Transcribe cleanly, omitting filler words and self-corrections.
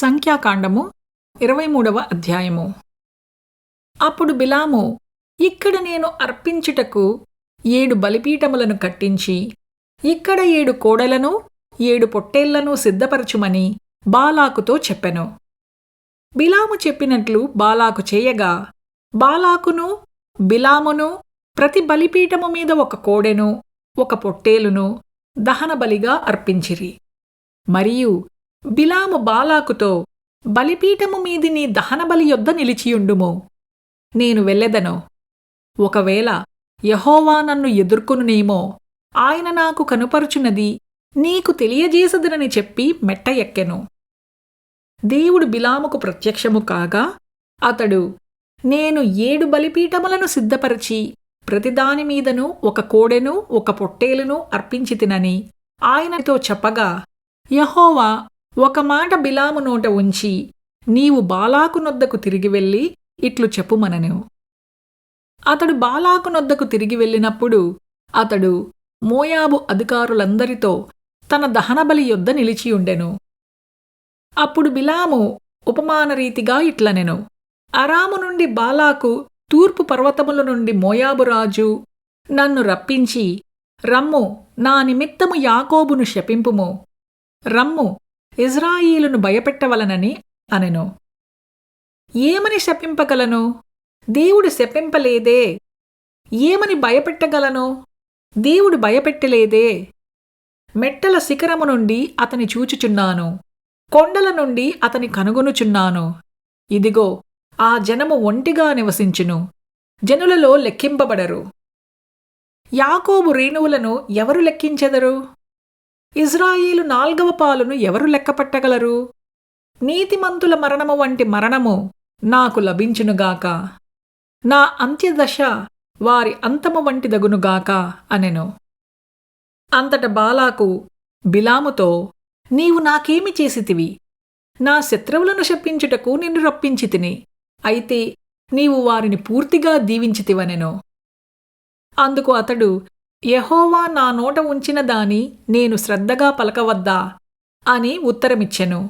సంఖ్యాకాండము 23వ అధ్యాయము. అప్పుడు బిలాము, ఇక్కడ నేను అర్పించుటకు 7 బలిపీఠములను కట్టించి, ఇక్కడ 7 కోడెలను 7 పొట్టేళ్లను సిద్ధపరచుమని బాలాకుతో చెప్పెను. బిలాము చెప్పినట్లు బాలాకు చేయగా, బాలాకును బిలామును ప్రతి బలిపీఠము మీద 1 కోడెను 1 పొట్టేలును దహనబలిగా అర్పించిరి. మరియు బిలాము బాలాకుతో, బలిపీఠము మీది నీ దహనబలి యొద్ద నిలిచియుండుము, నేను వెళ్ళెదను. ఒకవేళ యెహోవా నన్ను ఎదుర్కొనునేమో, ఆయన నాకు కనుపరుచున్నది నీకు తెలియజేసదనని చెప్పి మెట్ట ఎక్కెను. దేవుడు బిలాముకు ప్రత్యక్షము కాగా, అతడు, నేను 7 బలిపీఠములను సిద్ధపరచి ప్రతిదానిమీదను 1 కోడెను 1 పొట్టేలును అర్పించితినని ఆయనతో చెప్పగా, యెహోవా ఒక మాట బిలాము నోట ఉంచి, నీవు బాలాకు నొద్దకు తిరిగి వెళ్ళి ఇట్లు చెప్పుమనెను. అతడు బాలాకు నొద్దకు తిరిగి వెళ్ళినప్పుడు అతడు మోయాబు అధికారులందరితో తన దహనబలి యొద్ద నిలిచియుండెను. అప్పుడు బిలాము ఉపమానరీతిగా ఇట్లనెను, అరాము నుండి బాలాకు తూర్పు పర్వతముల నుండి మోయాబు రాజు నన్ను రప్పించి, రమ్ము, నా నిమిత్తము యాకోబును శపింపుము, రమ్ము, ఇజ్రాయిలును భయపెట్టవలనని అనెను. ఏమని శపింపగలను? దేవుడు శపింపలేదే. ఏమని భయపెట్టగలను? దేవుడు భయపెట్టలేదే. మెట్టల శిఖరము నుండి అతని చూచుచున్నాను, కొండల నుండి అతని కనుగొనుచున్నాను. ఇదిగో, ఆ జనము ఒంటిగా నివసించును, జనులలో లెక్కింపబడరు. యాకోబు రేణువులను ఎవరు లెక్కించెదరు? ఇజ్రాయేలు 4వ పాలును ఎవరు లెక్కపట్టగలరు? నీతిమంతుల మరణము వంటి మరణము నాకు లభించునుగాక, నా అంత్యదశ వారి అంతము వంటిదగునుగాక అనెను. అంతట బాలాకు బిలాముతో, నీవు నాకేమి చేసితివి? నా శత్రువులను శపించుటకు నిన్ను రప్పించితిని, అయితే నీవు వారిని పూర్తిగా దీవించితివనెను. అందుకు అతడు, యెహోవా నా నోట ఉంచిన దాని నేను శ్రద్ధగా పలకవద్దా అని ఉత్తరమిచ్చెను.